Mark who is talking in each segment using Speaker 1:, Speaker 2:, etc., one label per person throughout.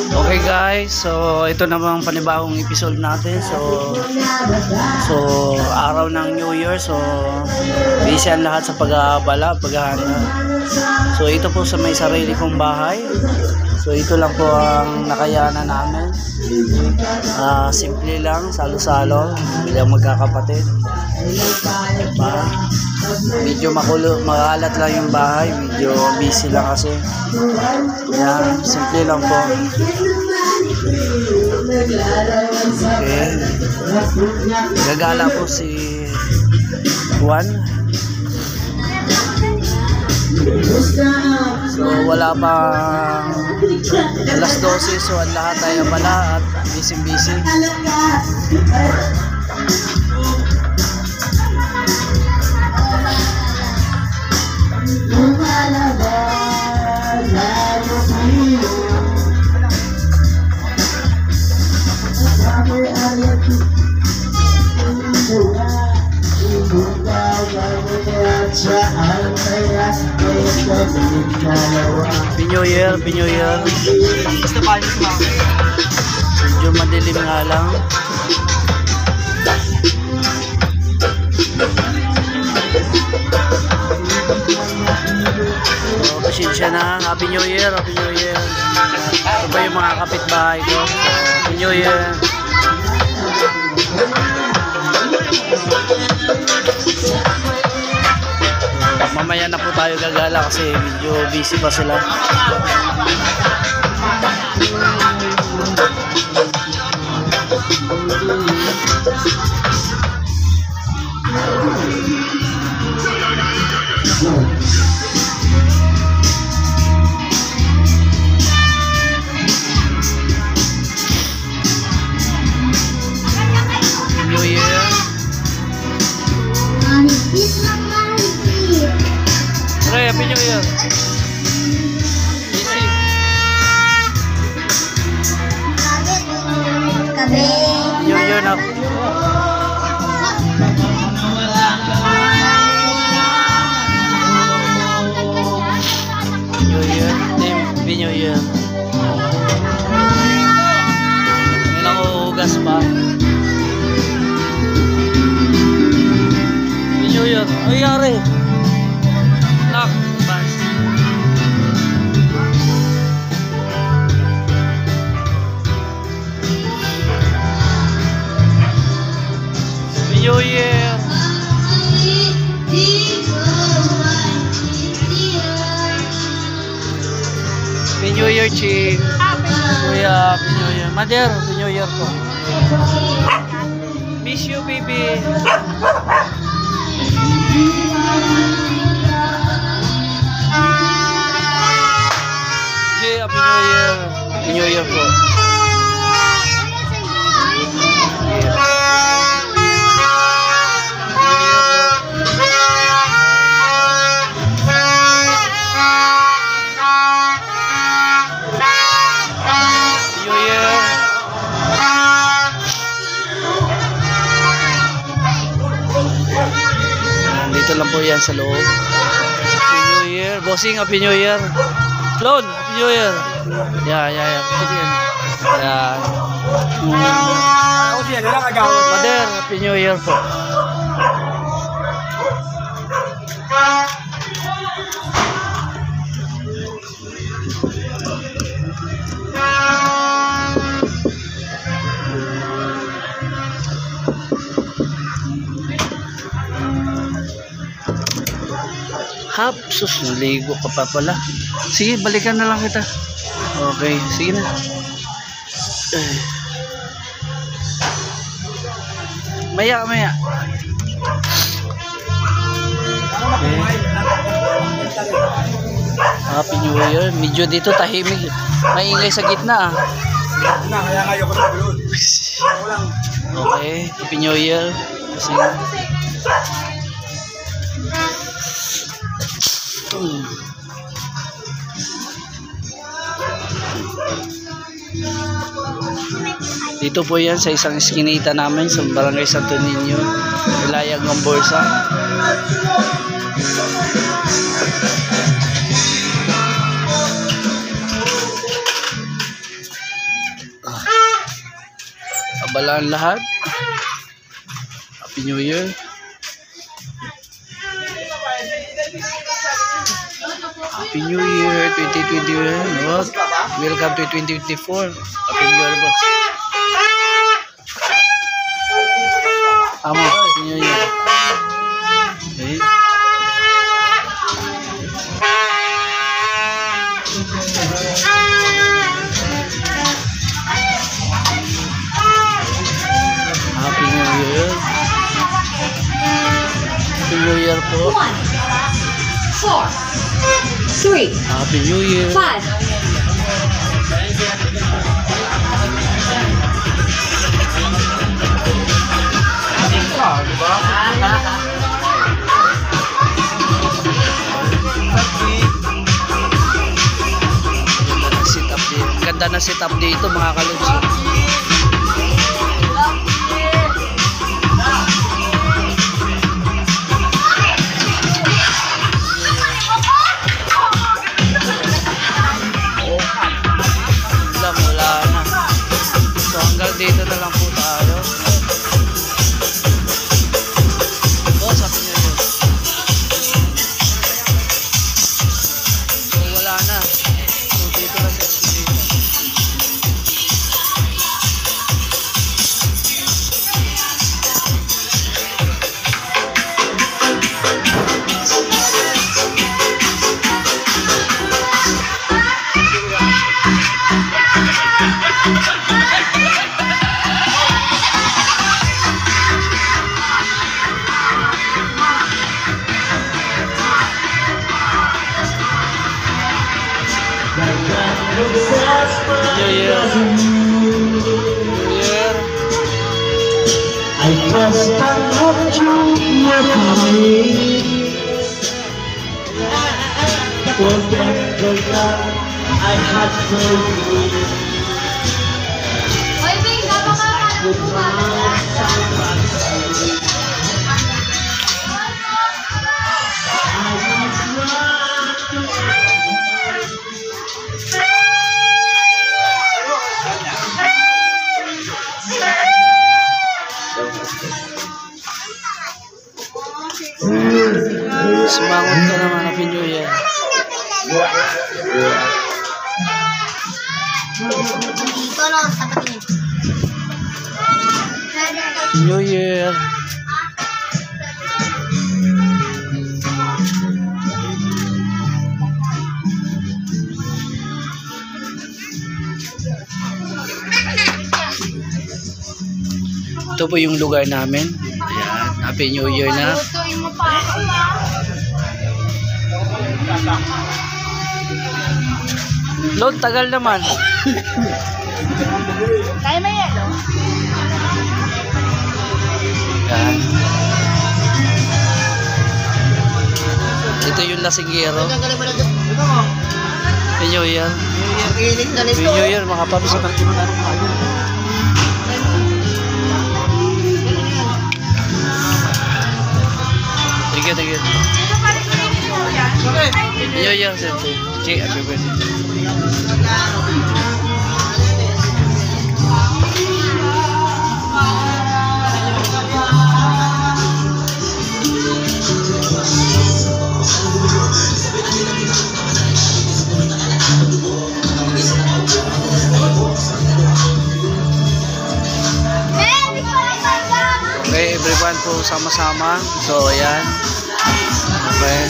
Speaker 1: Okay guys, so ito namang panibagong episode natin. So araw ng New Year, so busy ang lahat sa pag-aabala, paghahanda. So ito po sa may sarili kong bahay. So ito lang po ang nakayanan namin. Simple lang, salo-salo, bilang magkakapatid. Diba? Medyo makalat lang yung bahay, medyo busy lang kasi. Yan, simple lang po. Okay. Gagala po si Juan. So wala pang alas 12, so ang lahat ay abala at busy. Happy New Year. Medyo madilim nga lang. So, pasensya na. Happy New Year. Ito ba yung mga kapitbahay ko? Happy New Year. Mamaya na po tayo gagala kasi medyo busy pa sila. New Year. Happy New Year. Easy. New Year na. New Year. Happy New Year. May nanguhugas pa. Happy New Year. Ay, yari. Nak, bas. New Year. Happy New Year, Chi. Kuya, Happy New Year. Mother, Happy New Year po. Miss you, baby. Happy New Year. Happy New Year po. Dito lang po yan sa loob. Happy New Year. Bossing, Happy New Year. Flon, Happy New Year. Yeah. Mother, Happy New Year po. Sus, naligo ka pa pala. Sige, balikan na lang kita. Okay, sige na. Maya. Okay. Happy New Year. Medyo dito tahimik. Maingay sa gitna. Okay, Happy New Year. Sige. Dito po yan sa isang eskinita namin sa Barangay Santo Niño, Ilayag ng Borsa. pagkabalaan lahat. Happy New Year. Happy New Year 2021. Welcome to 2024. Happy New Year, boss. Tama, Happy New Year. Okay. Happy New Year. Happy New Year po.
Speaker 2: 1, 4, 3,
Speaker 1: Happy New Year.
Speaker 2: 5.
Speaker 1: Ganda na setup dito mga kalubs. Wala na. So hanggang dito na lang po tayo. Boss, Happy New Year. So wala na. So dito lang sa dito. New Year.
Speaker 3: I just hope you were coming. Forget the love I had for you.
Speaker 2: Oy, babe,
Speaker 1: Sumangot ka naman, Happy New Year. Happy New Year. Ito po yung lugar namin. Ayan, Happy New Year na.
Speaker 2: lutuin mo pa ako, ma.
Speaker 1: Lord, tagal naman.
Speaker 2: Kaya may yelo?
Speaker 1: Ayan. Ito yung lasinggero. Happy New Year. Happy New Year mga paps. Thank you, thank you. New Year, sente. Che, happy birthday. Okay, everyone po sama-sama. So, ayan. Okay.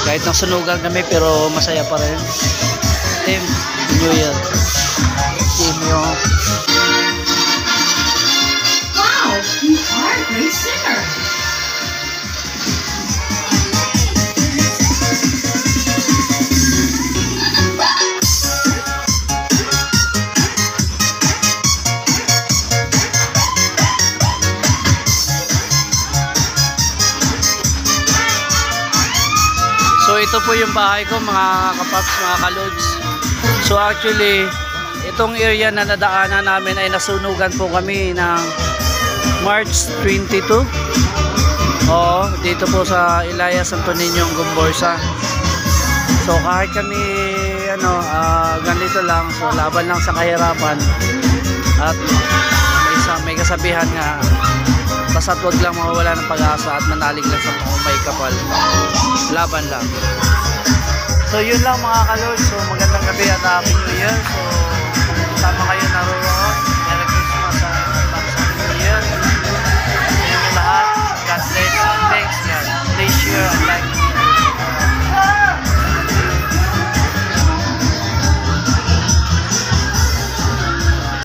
Speaker 1: Kahit nasunugan kami pero masaya pa rin. Team New Year. Team yung...
Speaker 2: Wow, you are a great singer.
Speaker 1: So ito po yung bahay ko mga kapaps, mga kalods. So actually, itong area na nadaanan namin ay nasunugan po kami ng March 22. Oo, dito po sa Ilaya, Santo Niño, Gomborsa. So kahit kami ganito lang, so laban lang sa kahirapan. At may kasabihan nga, basta't wag lang mawawala ng pag-asa at manalig lang sa may kapal. Laban lang. So yun lang mga kalod. So magandang gabi at Happy New Year. So